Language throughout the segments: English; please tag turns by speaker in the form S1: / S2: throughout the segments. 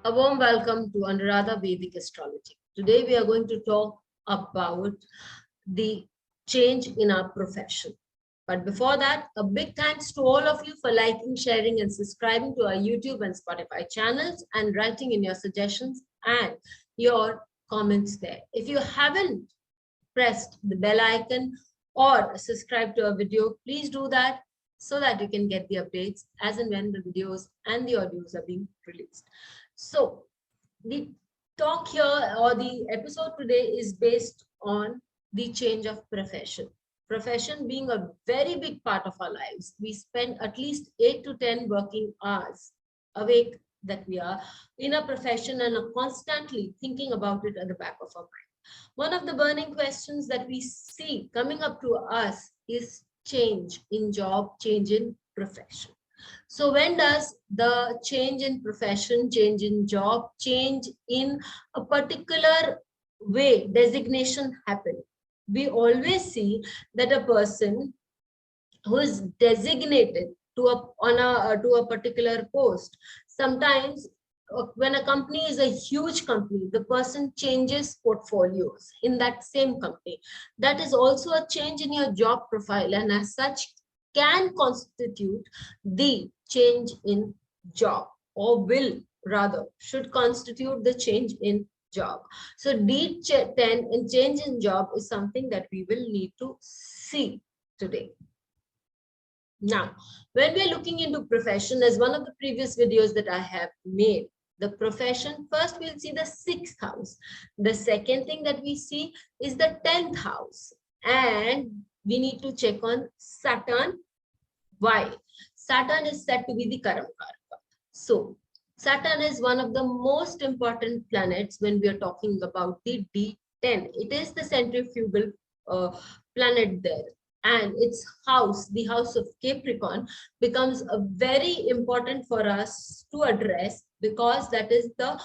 S1: A warm welcome to Anuradha Vedic Astrology. Today we are going to talk about the change in our profession. But before that, a big thanks to all of you for liking, sharing, and subscribing to our YouTube and Spotify channels and writing in your suggestions and your comments there. If you haven't pressed the bell icon or subscribe to our video, please do that so that you can get the updates as and when the videos and the audios are being released. So the talk here or the episode today is based on the change of profession. Profession being a very big part of our lives. We spend at least 8 to 10 working hours awake that we are in a profession and are constantly thinking about it at the back of our mind. One of the burning questions that we see coming up to us is change in job, change in profession. So when does the change in profession, change in job, change in a particular way, designation happen? We always see that a person who is designated to a particular post, sometimes when a company is a huge company, the person changes portfolios in that same company. That is also a change in your job profile, and as such can constitute the change in job, or will rather should constitute the change in job. So D-10 and change in job is something that we will need to see today. Now, when we're looking into profession, as one of the previous videos that I have made, the profession, first we'll see the 6th house. The second thing that we see is the 10th house. And we need to check on Saturn. Why? Saturn is said to be the Karam Karaka. So Saturn is one of the most important planets when we are talking about the D10. It is the centrifugal planet there. And its house, the house of Capricorn, becomes a very important for us to address because that is the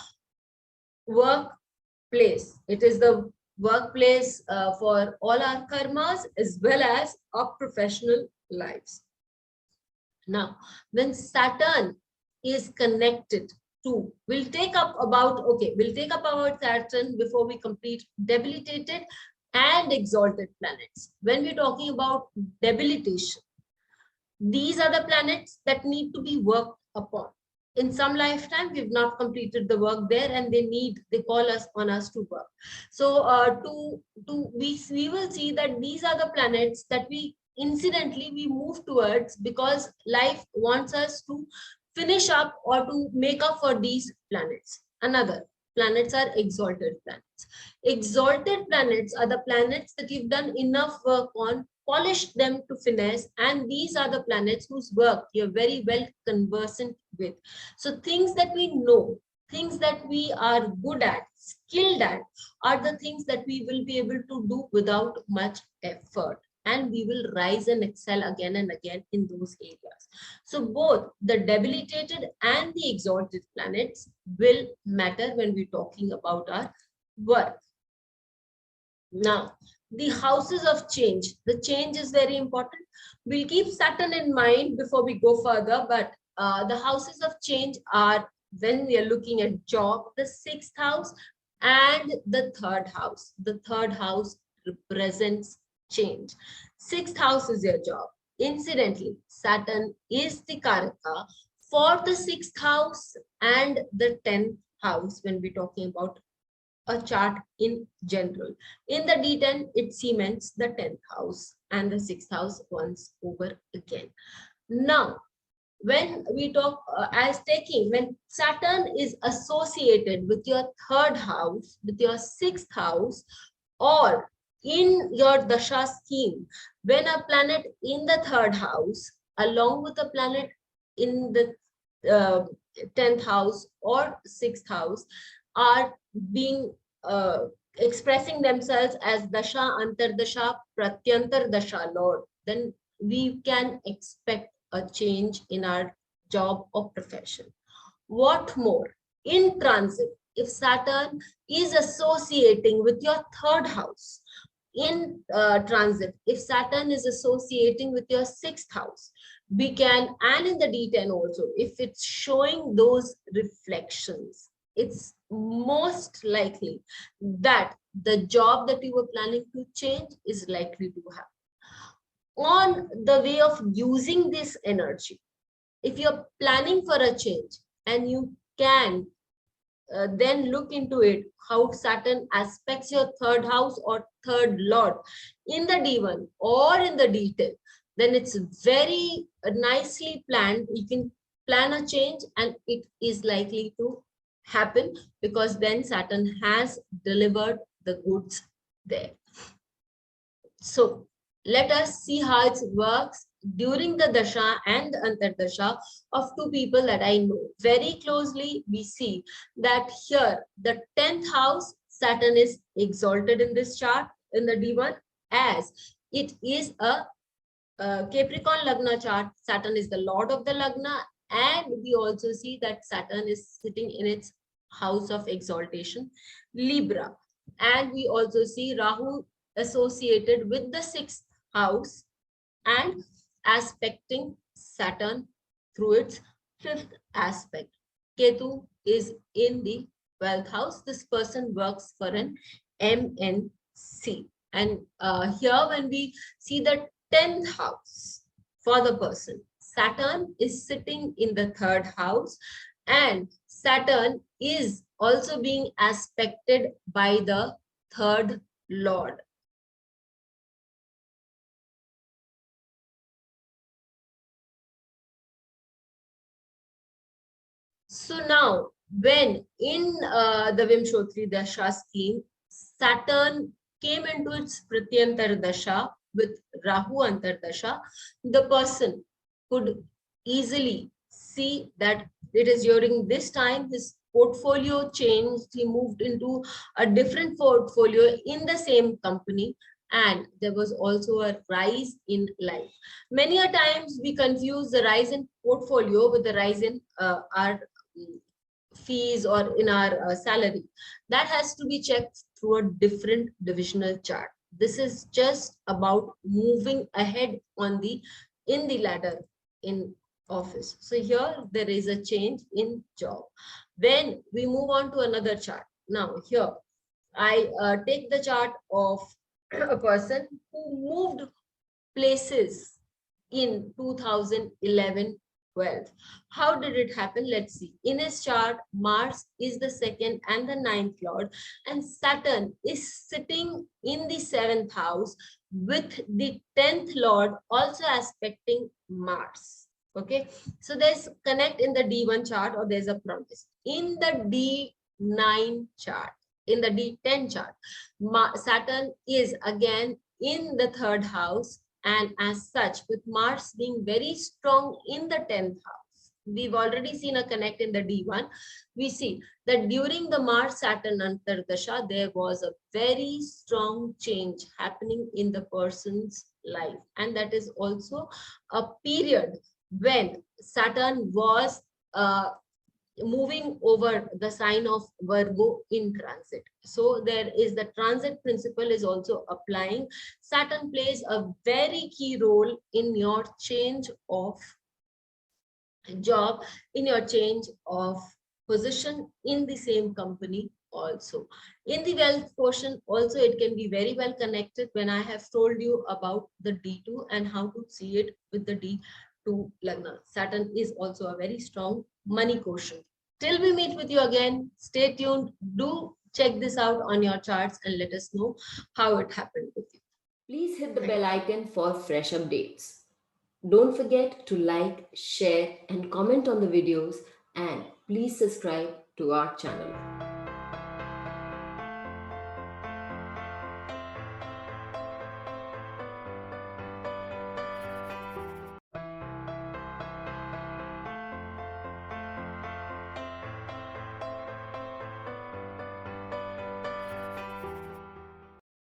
S1: workplace. It is the workplace for all our karmas as well as our professional lives. Now, when Saturn is connected to, we'll take up about Saturn before we complete debilitated and exalted planets. When we're talking about debilitation, these are the planets that need to be worked upon. In some lifetime, we've not completed the work there, and they call us on us to work. So we will see that these are the planets that we move towards because life wants us to finish up or to make up for these planets. Another planets are exalted planets. Exalted planets are the planets that you've done enough work on, polished them to finesse, and these are the planets whose work you're very well conversant with. So things that we know, things that we are good at, skilled at, are the things that we will be able to do without much effort. And we will rise and excel again and again in those areas. So both the debilitated and the exalted planets will matter when we're talking about our work. Now, the houses of change. The change is very important. We'll keep Saturn in mind before we go further, but the houses of change are, when we are looking at job, the 6th house and the 3rd house. The 3rd house represents change. 6th house is your job. Incidentally, Saturn is the Karaka for the 6th house and the 10th house when we're talking about a chart in general. In the D10, it cements the 10th house and the 6th house once over again. Now, when we talk when Saturn is associated with your 3rd house, with your 6th house, or in your dasha scheme, when a planet in the 3rd house along with a planet in the 10th house or 6th house are being expressing themselves as dasha, antardasha, pratyantar dasha lord, then we can expect a change in our job or profession. What more, in transit, if Saturn is associating with your 3rd house, in transit, if Saturn is associating with your 6th house, we can, and in the D10 also, if it's showing those reflections it's most likely that the job that you were planning to change is likely to happen. On the way of using this energy, if you're planning for a change, and you can then look into it, how Saturn aspects your third house or third lord in the D1 or in the D10, then it's very nicely planned. You can plan a change and it is likely to happen, because then Saturn has delivered the goods there. So let us see how it works during the dasha and the antardasha of two people that I know very closely. We see that here the 10th house Saturn is exalted in this chart in the D1, as it is a Capricorn Lagna chart. Saturn is the lord of the Lagna, and we also see that Saturn is sitting in its house of exaltation, Libra. And we also see Rahu associated with the 6th house and aspecting Saturn through its 5th aspect. Ketu is in the 12th house. This person works for an MNC. And here when we see the 10th house for the person, Saturn is sitting in the 3rd house, and Saturn is also being aspected by the 3rd lord. So now, when in the Vimshotri Dasha scheme, Saturn came into its Pratyantar Dasha with Rahu Antardasha, the person could easily see that it is during this time his portfolio changed. He moved into a different portfolio in the same company, and there was also a rise in life. Many a times we confuse the rise in portfolio with the rise in our fees or in our salary. That has to be checked through a different divisional chart. This is just about moving ahead on the in the ladder in office. So here there is a change in job. When we move on to another chart, now here I take the chart of a person who moved places in 2011 12. How did it happen? Let's see. In his chart, Mars is the 2nd and the 9th lord, and Saturn is sitting in the 7th house with the 10th lord also aspecting Mars. Okay, so there's connect in the D1 chart, or there's a promise. In the D9 chart, in the D10 chart, Saturn is again in the 3rd house, and as such, with Mars being very strong in the 10th house, we've already seen a connect in the D1. We see that during the Mars-Saturn Antardasha, there was a very strong change happening in the person's life. And that is also a period when Saturn was moving over the sign of Virgo in transit. So there is the transit principle is also applying. Saturn plays a very key role in your change of job, in your change of position in the same company also. In the wealth portion also, it can be very well connected when I have told you about the D2 and how to see it with the D2 Lagna. Saturn is also a very strong money quotient. Till we meet with you again, stay tuned. Do check this out on your charts and let us know how it happened with you.
S2: Please hit the bell icon for fresh updates. Don't forget to like, share and comment on the videos, and please subscribe to our channel.